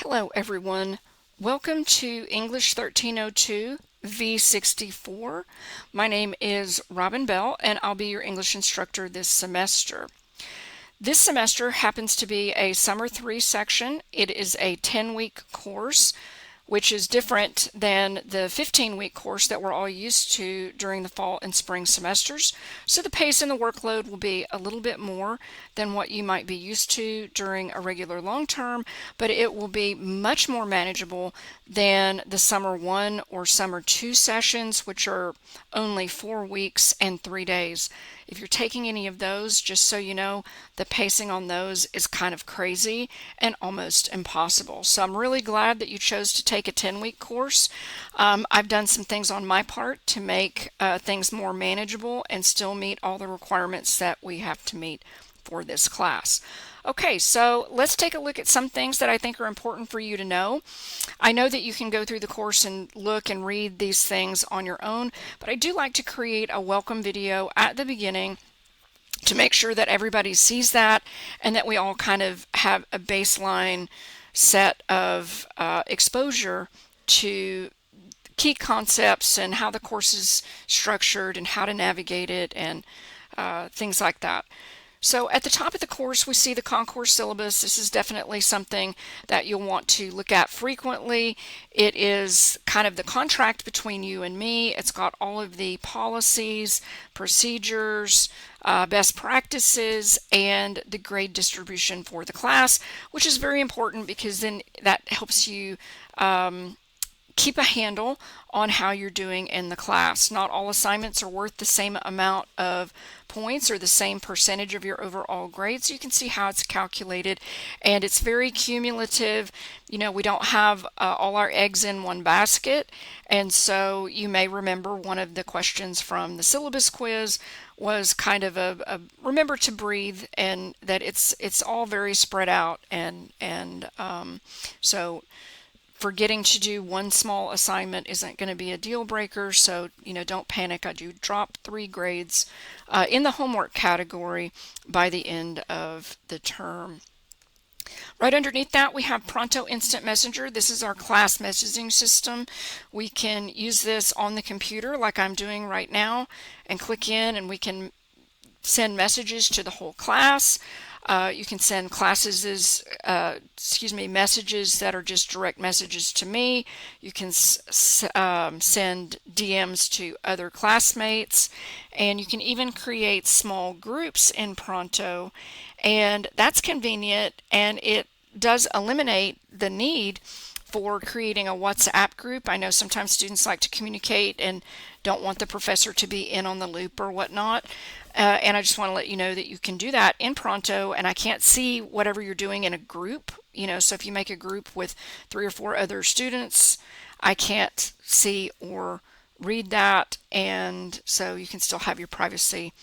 Hello everyone. Welcome to English 1302 V64. My name is Robin Bell and I'll be your English instructor this semester. This semester happens to be a Summer 3 section. It is a 10-week course, which is different than the 15-week course that we're all used to during the fall and spring semesters. So the pace and the workload will be a little bit more than what you might be used to during a regular long term, but it will be much more manageable than the Summer 1 or Summer 2 sessions, which are only 4 weeks and 3 days. If you're taking any of those, just so you know, the pacing on those is kind of crazy and almost impossible. So I'm really glad that you chose to take a 10-week course. I've done some things on my part to make things more manageable and still meet all the requirements that we have to meet for this class. Okay, so let's take a look at some things that I think are important for you to know. I know that you can go through the course and look and read these things on your own, but I do like to create a welcome video at the beginning to make sure that everybody sees that and that we all kind of have a baseline set of exposure to key concepts and how the course is structured and how to navigate it and things like that. So at the top of the course, we see the concourse syllabus. This is definitely something that you'll want to look at frequently. It is kind of the contract between you and me. It's got all of the policies, procedures, best practices, and the grade distribution for the class, which is very important because then that helps you keep a handle on how you're doing in the class. Not all assignments are worth the same amount of points or the same percentage of your overall grade, so you can see how it's calculated, and it's very cumulative. You know, we don't have all our eggs in one basket, and so you may remember one of the questions from the syllabus quiz was kind of a remember to breathe, and that it's all very spread out, and so forgetting to do one small assignment isn't going to be a deal breaker, so don't panic. I do drop 3 grades in the homework category by the end of the term. Right underneath that, we have Pronto Instant Messenger. This is our class messaging system. We can use this on the computer like I'm doing right now and click in, and we can send messages to the whole class. You can send messages that are just direct messages to me. You can send DMs to other classmates, and you can even create small groups in Pronto, and that's convenient, and it does eliminate the need for creating a WhatsApp group. I know sometimes students like to communicate and don't want the professor to be in on the loop or whatnot. And I just want to let you know that you can do that in Pronto, and I can't see whatever you're doing in a group. So if you make a group with 3 or 4 other students, I can't see or read that, and so you can still have your privacy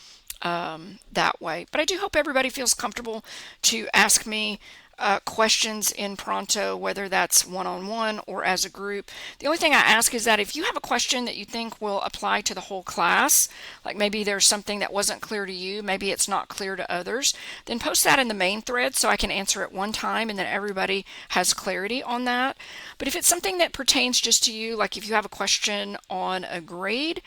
that way. But I do hope everybody feels comfortable to ask me questions in Pronto, whether that's one-on-one or as a group. The only thing I ask is that if you have a question that you think will apply to the whole class, like maybe there's something that wasn't clear to you, maybe it's not clear to others, then post that in the main thread so I can answer it one time and then everybody has clarity on that. But if it's something that pertains just to you, like if you have a question on a grade,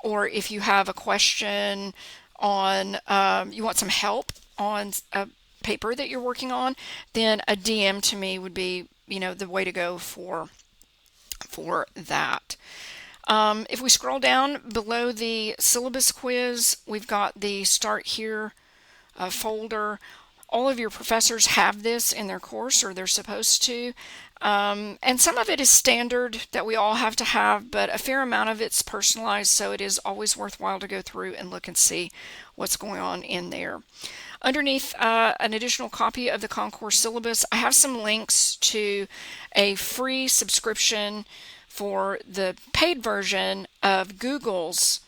or if you have a question on, you want some help on a paper that you're working on, then a DM to me would be, the way to go for that. If we scroll down below the syllabus quiz, we've got the Start Here folder. All of your professors have this in their course, or they're supposed to. And some of it is standard that we all have to have, but a fair amount of it's personalized, so it is always worthwhile to go through and look and see what's going on in there. Underneath an additional copy of the concourse syllabus, I have some links to a free subscription for the paid version of Google's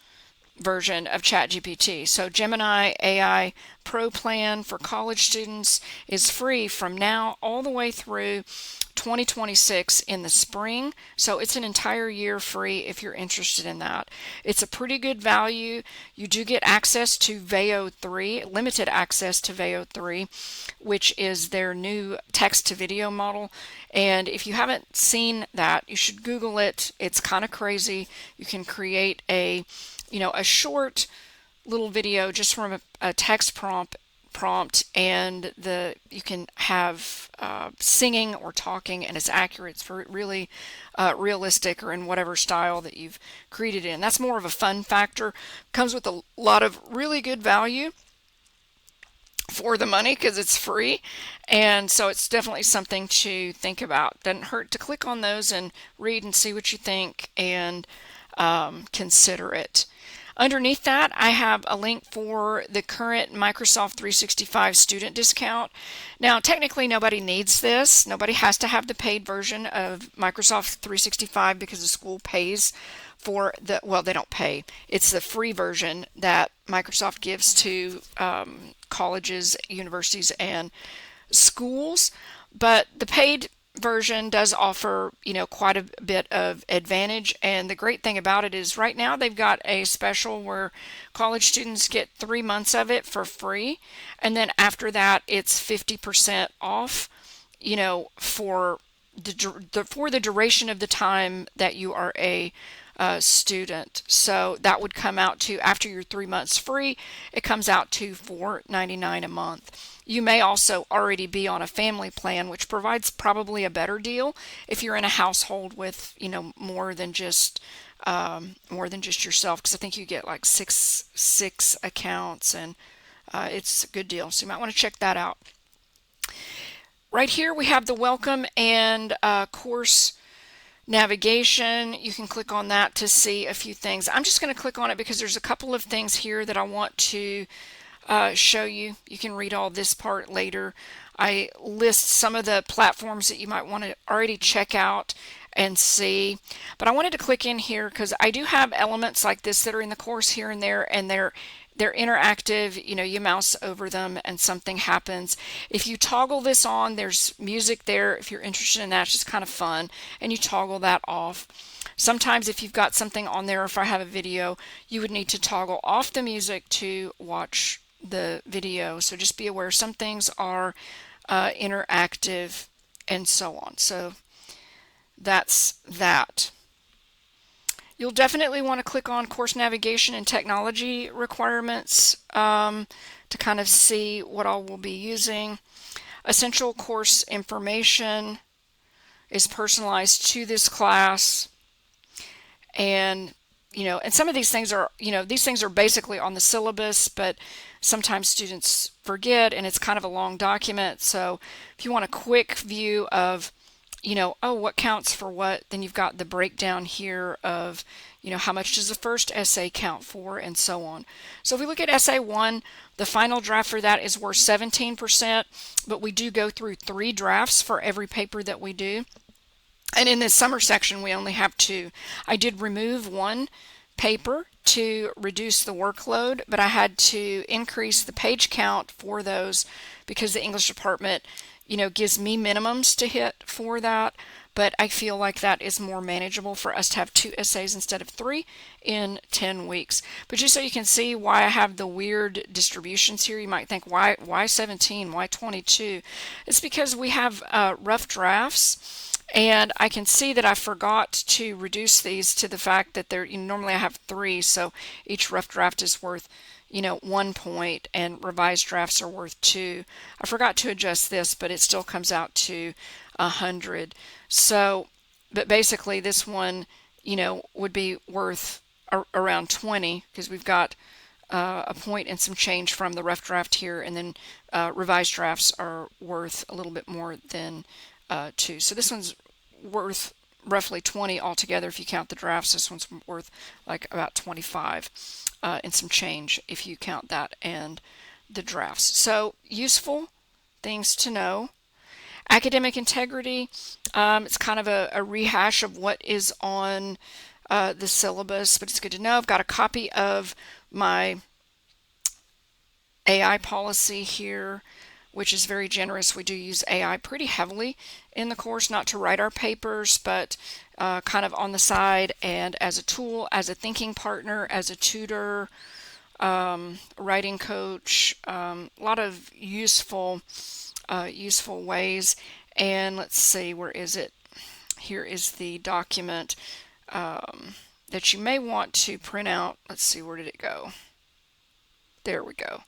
version of ChatGPT. So Gemini AI Pro plan for college students is free from now all the way through 2026 in the spring. So it's an entire year free if you're interested in that. It's a pretty good value. You do get access to Veo 3, limited access to Veo 3, which is their new text to video model. And if you haven't seen that, you should Google it. It's kind of crazy. You can create a short little video just from a text prompt, and you can have singing or talking, and it's accurate. It's really realistic, or in whatever style that you've created in. That's more of a fun factor. Comes with a lot of really good value for the money because it's free, and so it's definitely something to think about. Doesn't hurt to click on those and read and see what you think, and consider it. Underneath that, I have a link for the current Microsoft 365 student discount. Now, technically, nobody needs this. Nobody has to have the paid version of Microsoft 365 because the school pays for well, they don't pay. It's the free version that Microsoft gives to colleges, universities, and schools. But the paid version does offer, quite a bit of advantage. And the great thing about it is right now they've got a special where college students get 3 months of it for free. And then after that, it's 50% off, for the duration of the time that you are a student. So that would come out to, after your 3 months free, it comes out to $4.99 a month. You may also already be on a family plan, which provides probably a better deal if you're in a household with, more than just yourself, because I think you get like six accounts, and it's a good deal. So you might want to check that out. Right here we have the welcome and course navigation. You can click on that to see a few things. I'm just going to click on it because there's a couple of things here that I want to show you. You can read all this part later. I list some of the platforms that you might want to already check out and see, but I wanted to click in here because I do have elements like this that are in the course here and there, and they're interactive. You mouse over them and something happens. If you toggle this on, there's music there. If you're interested in that, it's just kind of fun, and you toggle that off. Sometimes if you've got something on there, if I have a video, you would need to toggle off the music to watch the video. So just be aware some things are interactive and so on. So that's that. You'll definitely want to click on course navigation and technology requirements to kind of see what all we'll be using. Essential course information is personalized to this class, and and some of these things are basically on the syllabus, but sometimes students forget, and it's kind of a long document. So if you want a quick view of what counts for what, then you've got the breakdown here of how much does the first essay count for, and so on. So if we look at essay 1, the final draft for that is worth 17%, but we do go through 3 drafts for every paper that we do. And in this summer section, we only have 2. I did remove 1 paper to reduce the workload, but I had to increase the page count for those because the English department, gives me minimums to hit for that. But I feel like that is more manageable for us to have 2 essays instead of 3 in 10 weeks. But just so you can see why I have the weird distributions here, you might think, why 17? Why 22? It's because we have rough drafts. And I can see that I forgot to reduce these to the fact that normally I have 3, so each rough draft is worth 1 point, and revised drafts are worth 2. I forgot to adjust this, but it still comes out to 100. So, but basically this one, would be worth around 20 because we've got a point and some change from the rough draft here, and then revised drafts are worth a little bit more than 2. So this one's worth roughly 20 altogether if you count the drafts. This one's worth like about 25 and some change if you count that and the drafts. So useful things to know. Academic integrity, it's kind of a rehash of what is on the syllabus, but it's good to know. I've got a copy of my AI policy here, which is very generous. We do use AI pretty heavily in the course, not to write our papers, but kind of on the side and as a tool, as a thinking partner, as a tutor, writing coach, a lot of useful ways. And let's see, where is it? Here is the document that you may want to print out. Let's see, where did it go? There we go.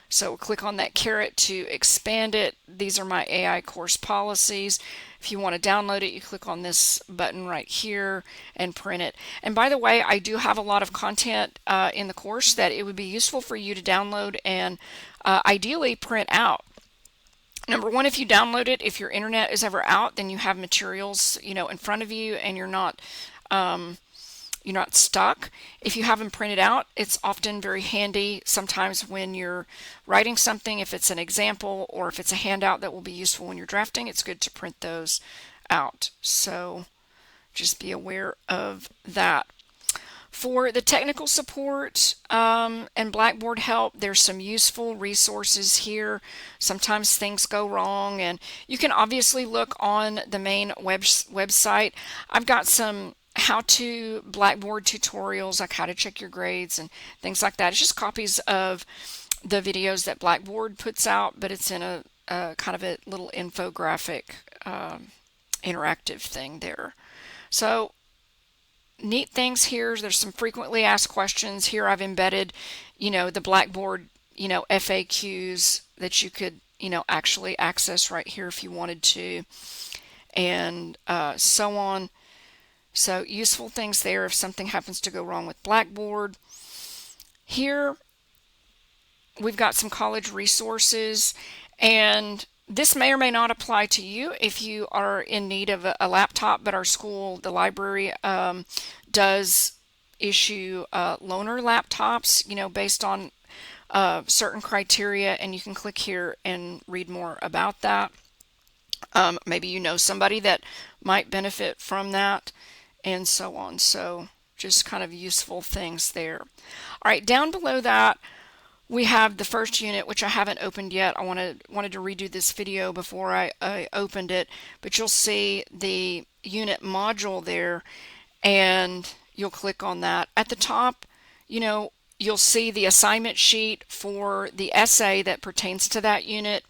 So we'll click on that caret to expand it. These are my AI course policies. If you want to download it, you click on this button right here and print it. And by the way, I do have a lot of content in the course that it would be useful for you to download and ideally print out. Number one, if you download it, if your internet is ever out, then you have materials, in front of you, and you're not stuck. If you have them printed out, it's often very handy sometimes when you're writing something. If it's an example or if it's a handout that will be useful when you're drafting, it's good to print those out. So just be aware of that. For the technical support and Blackboard help, there's some useful resources here. Sometimes things go wrong, and you can obviously look on the main website. I've got some how-to Blackboard tutorials, like how to check your grades and things like that. It's just copies of the videos that Blackboard puts out, but it's in a kind of a little infographic interactive thing there. So neat things here. There's some frequently asked questions here. I've embedded, the Blackboard, FAQs that you could, actually access right here if you wanted to, and so on. So useful things there if something happens to go wrong with Blackboard. Here we've got some college resources, and this may or may not apply to you if you are in need of a laptop, but our school, the library, does issue loaner laptops, based on certain criteria, and you can click here and read more about that. Maybe you know somebody that might benefit from that, and so on. So just kind of useful things there. All right, down below that, we have the first unit, which I haven't opened yet. I wanted to redo this video before I opened it, but you'll see the unit module there, and you'll click on that. At the top, you'll see the assignment sheet for the essay that pertains to that unit.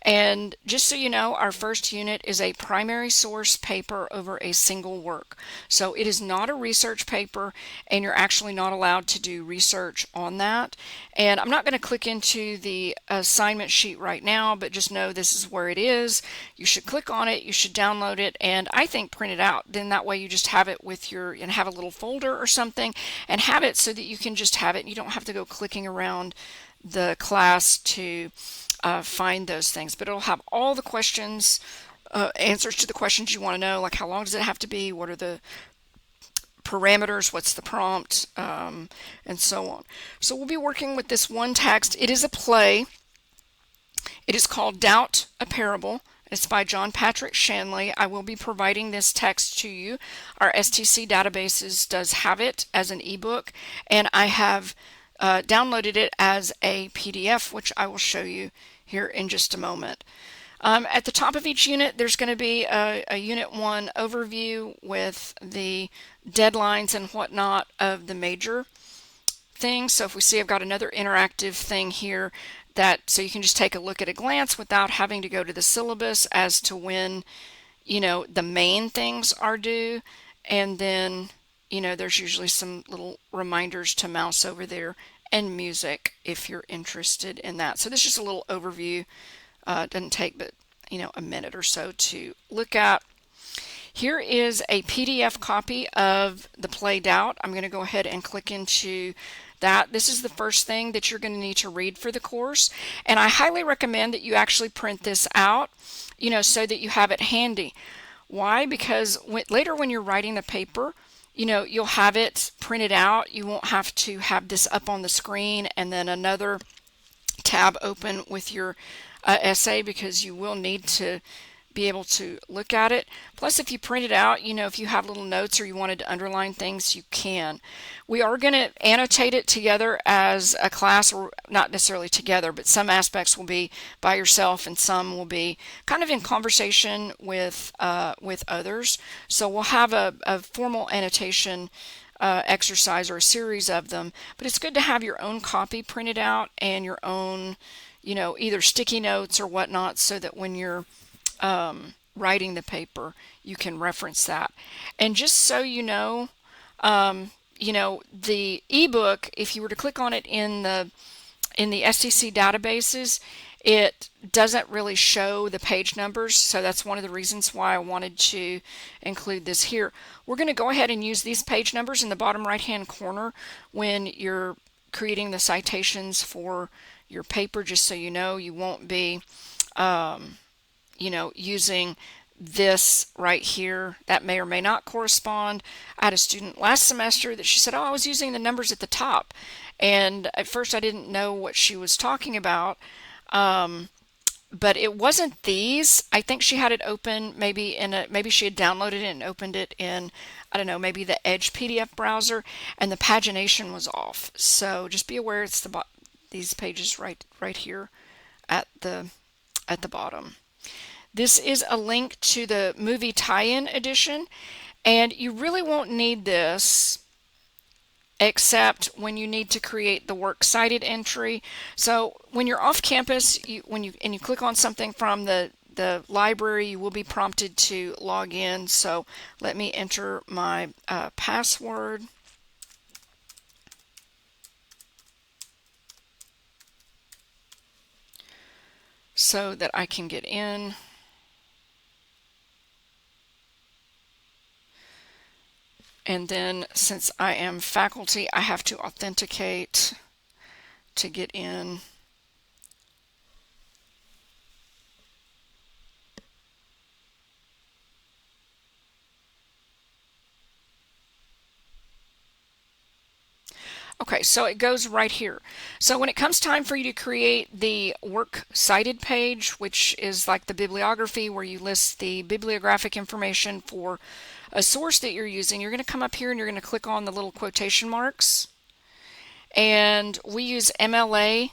And just so you know, our first unit is a primary source paper over a single work. So it is not a research paper, and you're actually not allowed to do research on that. And I'm not going to click into the assignment sheet right now, but just know this is where it is. You should click on it, you should download it, and I think print it out. Then that way you just have it with and have a little folder or something, and have it so that you can just have it and you don't have to go clicking around the class to find those things. But it'll have all the questions, answers to the questions you want to know, like how long does it have to be, what are the parameters, what's the prompt, and so on. So we'll be working with this one text. It is a play. It is called Doubt, a Parable. It's by John Patrick Shanley. I will be providing this text to you. Our STC databases does have it as an ebook, and I have downloaded it as a PDF, which I will show you here in just a moment. At the top of each unit, there's going to be a Unit 1 overview with the deadlines and whatnot of the major things. So if we see, I've got another interactive thing here so you can just take a look at a glance without having to go to the syllabus as to when, the main things are due. And then, there's usually some little reminders to mouse over there, and music if you're interested in that. So this is just a little overview. It doesn't take but a minute or so to look at. Here is a PDF copy of the play Doubt. I'm going to go ahead and click into that. This is the first thing that you're going to need to read for the course, and I highly recommend that you actually print this out, so that you have it handy. Why? Because later when you're writing the paper, you'll have it printed out. You won't have to have this up on the screen and then another tab open with your essay, because you will need to be able to look at it. Plus, if you print it out, if you have little notes or you wanted to underline things, you can. We are going to annotate it together as a class, or not necessarily together, but some aspects will be by yourself and some will be kind of in conversation with others. So we'll have a formal annotation exercise or a series of them, but it's good to have your own copy printed out and your own, either sticky notes or whatnot, so that when you're writing the paper, you can reference that. And just so the ebook, if you were to click on it in the STC databases, it doesn't really show the page numbers, so that's one of the reasons why I wanted to include this here. We're going to go ahead and use these page numbers in the bottom right hand corner when you're creating the citations for your paper, just so you won't be using this right here. That may or may not correspond. I had a student last semester that she said, oh, I was using the numbers at the top, and at first I didn't know what she was talking about, but it wasn't these. I think she had it open maybe she had downloaded it and opened it in, I don't know, maybe the Edge PDF browser, and the pagination was off. So just be aware it's these pages right here at the bottom. This is a link to the movie tie-in edition, and you really won't need this except when you need to create the works cited entry. So when you're off campus, when you click on something from the library, you will be prompted to log in. So let me enter my password. So that I can get in. And then since I am faculty, I have to authenticate to get in. Okay, so it goes right here. So when it comes time for you to create the work cited page, which is like the bibliography where you list the bibliographic information for a source that you're using, you're going to come up here and you're going to click on the little quotation marks. And we use MLA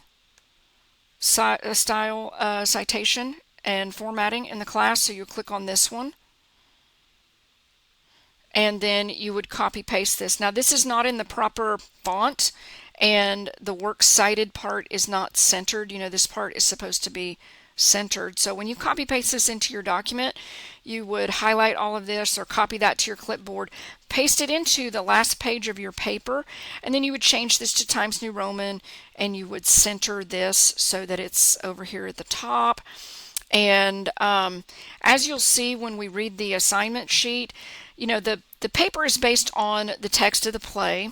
style citation and formatting in the class, so you click on this one. And then you would copy paste this. Now this is not in the proper font, and the works cited part is not centered. This part is supposed to be centered. So when you copy paste this into your document, you would highlight all of this or copy that to your clipboard, paste it into the last page of your paper, and then you would change this to Times New Roman, and you would center this so that it's over here at the top. And as you'll see when we read the assignment sheet, the paper is based on the text of the play,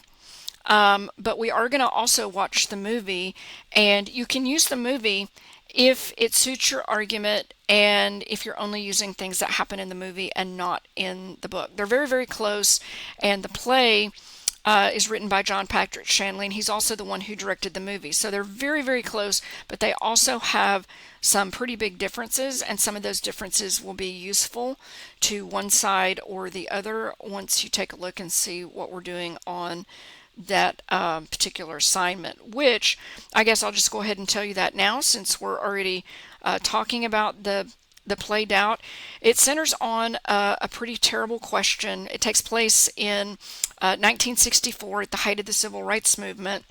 but we are going to also watch the movie, and you can use the movie if it suits your argument and if you're only using things that happen in the movie and not in the book. They're very, very close, and the play is written by John Patrick Shanley, and he's also the one who directed the movie. So they're very, very close, but they also have some pretty big differences, and some of those differences will be useful to one side or the other once you take a look and see what we're doing on that particular assignment, which I guess I'll just go ahead and tell you that now, since we're already talking about the play Doubt. It centers on a pretty terrible question. It takes place in 1964 at the height of the Civil Rights Movement,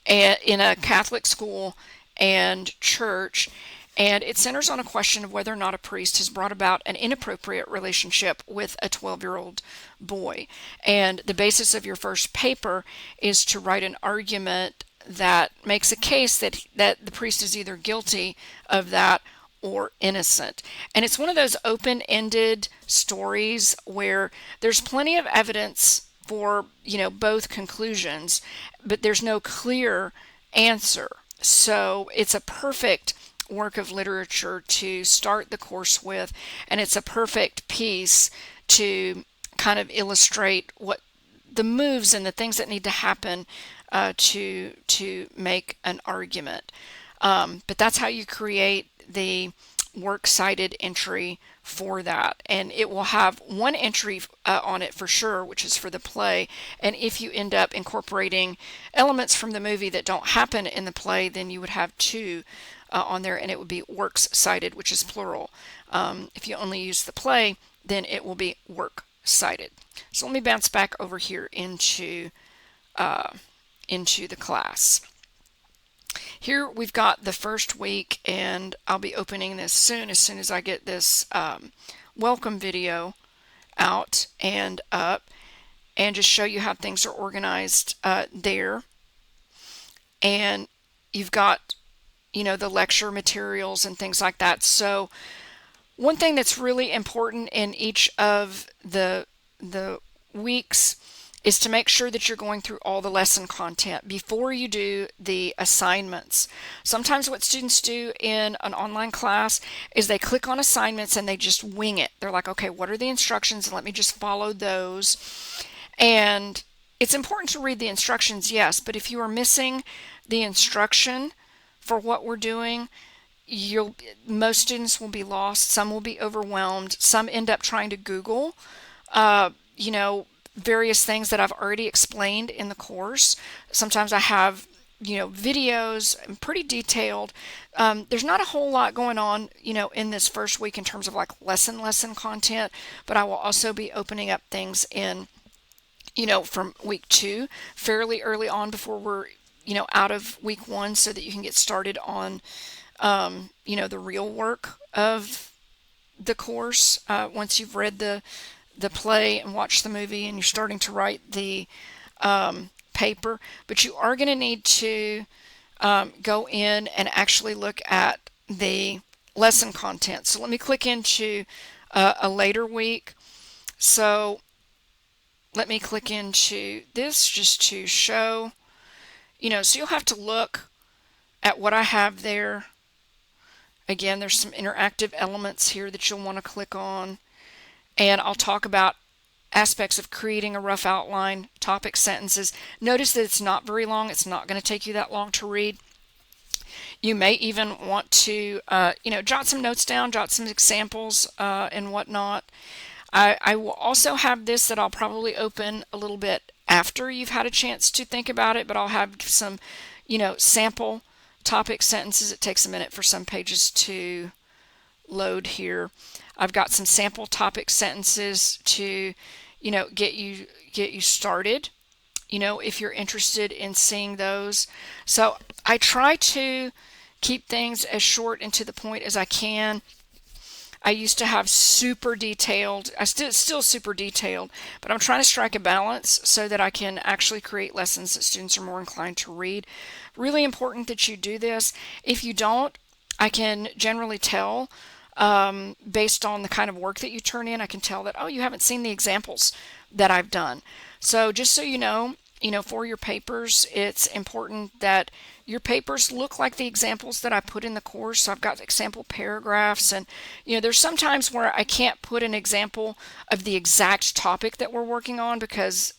in a Catholic school and church, and it centers on a question of whether or not a priest has brought about an inappropriate relationship with a 12-year-old boy. And the basis of your first paper is to write an argument that makes a case that the priest is either guilty of that or innocent. And it's one of those open-ended stories where there's plenty of evidence for, both conclusions, but there's no clear answer. So it's a perfect work of literature to start the course with, and it's a perfect piece to kind of illustrate what the moves and the things that need to happen to make an argument. But that's how you create the works cited entry for that, and it will have one entry on it for sure, which is for the play. And if you end up incorporating elements from the movie that don't happen in the play, then you would have two on there, and it would be works cited, which is plural. If you only use the play, then it will be work cited. So let me bounce back over here into the class. Here we've got the first week, and I'll be opening this soon as I get this welcome video out and up, and just show you how things are organized there. And you've got, the lecture materials and things like that. So one thing that's really important in each of the weeks is to make sure that you're going through all the lesson content before you do the assignments. Sometimes what students do in an online class is they click on assignments and they just wing it. They're like, okay, what are the instructions? And let me just follow those. And it's important to read the instructions, yes, but if you are missing the instruction for what we're doing, most students will be lost. Some will be overwhelmed. Some end up trying to Google, various things that I've already explained in the course. Sometimes I have, videos and pretty detailed. There's not a whole lot going on, in this first week in terms of like lesson content, but I will also be opening up things in, from week 2 fairly early on before we're, out of week 1, so that you can get started on, the real work of the course once you've read the play and watched the movie and you're starting to write the paper. But you are going to need to go in and actually look at the lesson content. So let me click into a later week. So let me click into this just to show, so you'll have to look at what I have there. Again, there's some interactive elements here that you'll want to click on. And I'll talk about aspects of creating a rough outline, topic sentences. Notice that it's not very long. It's not going to take you that long to read. You may even want to, jot some notes down, jot some examples and whatnot. I will also have this that I'll probably open a little bit after you've had a chance to think about it, but I'll have some, sample topic sentences. It takes a minute for some pages to load here. I've got some sample topic sentences to, get you started, if you're interested in seeing those. So I try to keep things as short and to the point as I can. I used to have super detailed, still super detailed, but I'm trying to strike a balance so that I can actually create lessons that students are more inclined to read. Really important that you do this. If you don't, I can generally tell based on the kind of work that you turn in. I can tell that, oh, you haven't seen the examples that I've done. So just so you know, for your papers, it's important that your papers look like the examples that I put in the course. So I've got example paragraphs, and there's some times where I can't put an example of the exact topic that we're working on because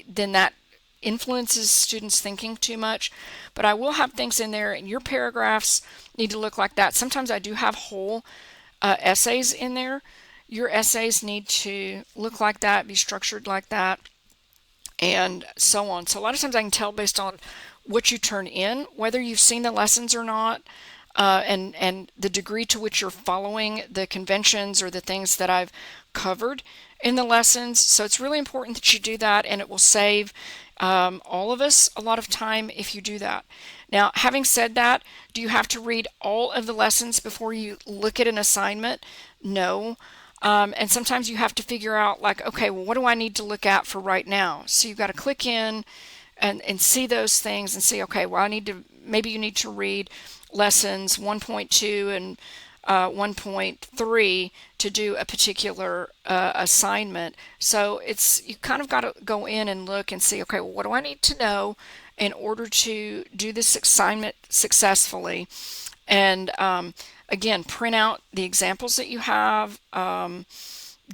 then that influences students thinking too much. But I will have things in there, and your paragraphs need to look like that. Sometimes I do have whole essays in there. Your essays need to look like that, be structured like that, and so on. So a lot of times I can tell based on what you turn in, whether you've seen the lessons or not, and the degree to which you're following the conventions or the things that I've covered in the lessons. So it's really important that you do that, and it will save all of us a lot of time if you do that. Now, having said that, do you have to read all of the lessons before you look at an assignment? No. And sometimes you have to figure out, like, okay, well, what do I need to look at for right now? So you've got to click in and see those things and see, okay, well, maybe you need to read lessons 1.2 and 1.3 to do a particular assignment. So you kind of got to go in and look and see, okay, well, what do I need to know in order to do this assignment successfully? And again, print out the examples that you have,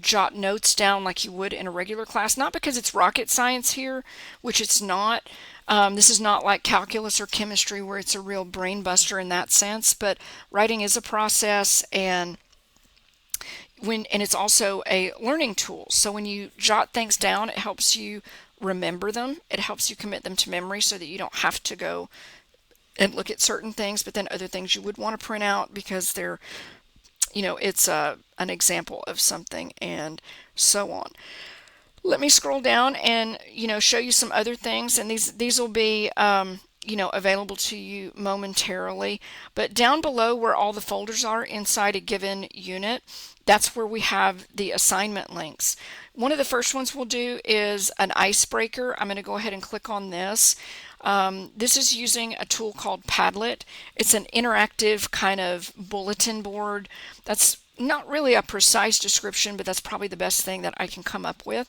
jot notes down like you would in a regular class, not because it's rocket science here, which it's not. This is not like calculus or chemistry where it's a real brain buster in that sense, but writing is a process, and it's also a learning tool. So when you jot things down, it helps you remember them. It helps you commit them to memory so that you don't have to go and look at certain things, but then other things you would want to print out because they're, it's an example of something, and so on. Let me scroll down and, show you some other things, and these will be, available to you momentarily. But down below where all the folders are inside a given unit, that's where we have the assignment links. One of the first ones we'll do is an icebreaker. I'm going to go ahead and click on this. This is using a tool called Padlet. It's an interactive kind of bulletin board. That's not really a precise description, but that's probably the best thing that I can come up with.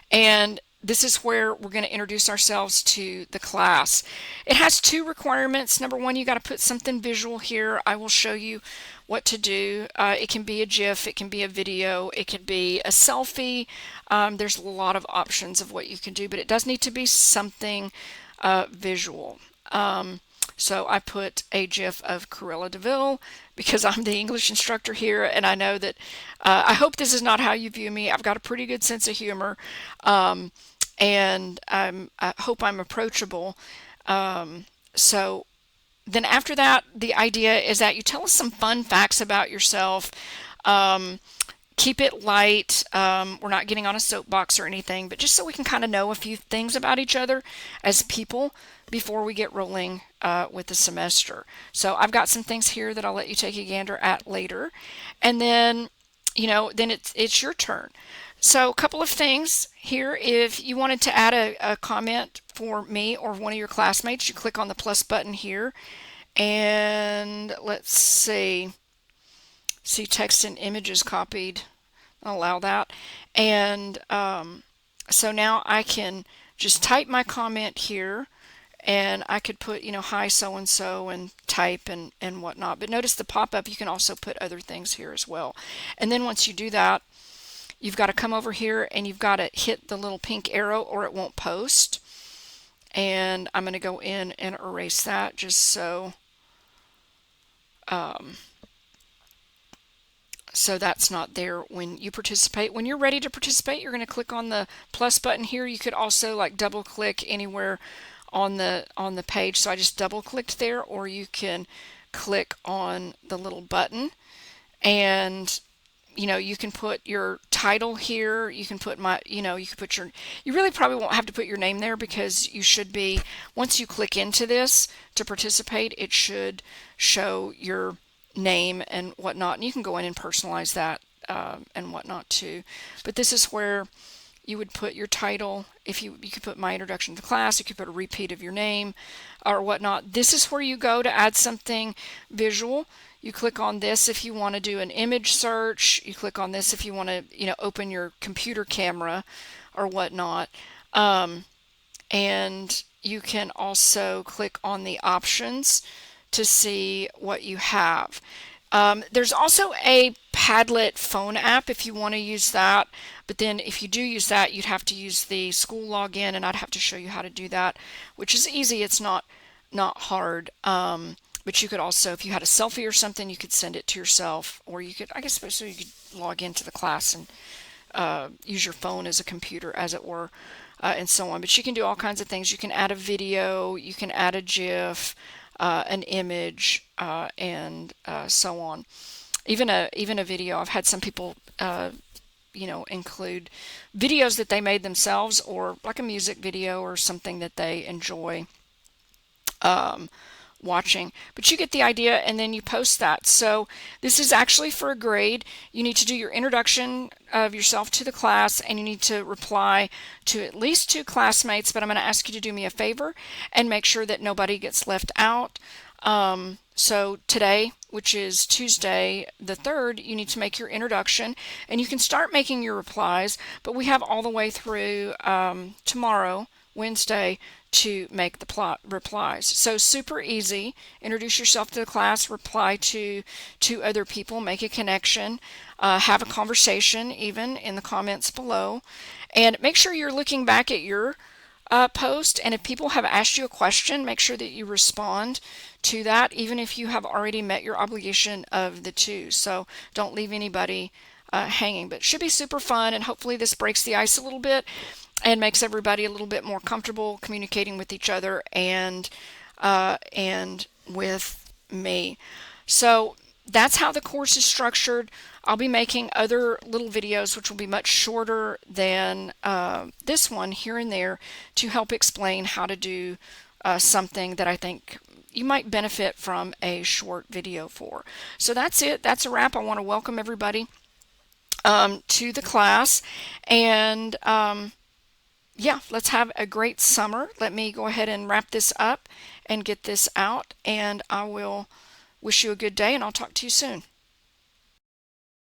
And this is where we're going to introduce ourselves to the class. It has two requirements. Number one, you got to put something visual here. I will show you what to do. It can be a GIF, it can be a video, it can be a selfie. There's a lot of options of what you can do, but it does need to be something visual. So I put a GIF of Cruella de Vil because I'm the English instructor here, and I know that I hope this is not how you view me. I've got a pretty good sense of humor, and I hope I'm approachable. So then after that, the idea is that you tell us some fun facts about yourself. Keep it light. We're not getting on a soapbox or anything, but just so we can kind of know a few things about each other as people before we get rolling with the semester. So I've got some things here that I'll let you take a gander at later. And then, then it's your turn. So a couple of things here. If you wanted to add a comment for me or one of your classmates, you click on the plus button here. And let's see text and images copied. I'll allow that. And so now I can just type my comment here, and I could put, hi so-and-so, and type and whatnot. But notice the pop-up, you can also put other things here as well. And then once you do that, you've got to come over here and you've got to hit the little pink arrow or it won't post. And I'm going to go in and erase that just so so that's not there when you participate. When you're ready to participate, you're going to click on the plus button here. You could also like double click anywhere on the page. So I just double clicked there, or you can click on the little button, and you can put your title here. You can put you can put you really probably won't have to put your name there because you should be, once you click into this to participate, it should show your name and whatnot, and you can go in and personalize that and whatnot too. But this is where you would put your title. If you could put my introduction to the class, you could put a repeat of your name or whatnot. This is where you go to add something visual. You click on this if you want to do an image search. You click on this if you want to open your computer camera or whatnot. And you can also click on the options to see what you have. There's also a Padlet phone app if you want to use that, but then if you do use that, you'd have to use the school login, and I'd have to show you how to do that, which is easy. It's not hard. But you could also, if you had a selfie or something, you could send it to yourself, or you could, I guess, so you could log into the class and use your phone as a computer, as it were, and so on. But you can do all kinds of things. You can add a video, you can add a GIF, an image, and so on. Even a video. I've had some people, include videos that they made themselves, or like a music video or something that they enjoy watching. But you get the idea, and then you post that. So this is actually for a grade. You need to do your introduction of yourself to the class, and you need to reply to at least 2 classmates, but I'm going to ask you to do me a favor and make sure that nobody gets left out. So today, which is Tuesday the 3rd, you need to make your introduction, and you can start making your replies, but we have all the way through tomorrow, Wednesday, to make the replies. So super easy. Introduce yourself to the class, reply to other people, make a connection, have a conversation even in the comments below, and make sure you're looking back at your post, and if people have asked you a question, make sure that you respond to that, even if you have already met your obligation of the 2. So don't leave anybody hanging. But it should be super fun, and hopefully this breaks the ice a little bit and makes everybody a little bit more comfortable communicating with each other and with me. So that's how the course is structured. I'll be making other little videos which will be much shorter than this one here and there to help explain how to do something that I think you might benefit from a short video for. So that's it. That's a wrap. I want to welcome everybody to the class, and yeah, let's have a great summer. Let me go ahead and wrap this up and get this out, and I will wish you a good day, and I'll talk to you soon.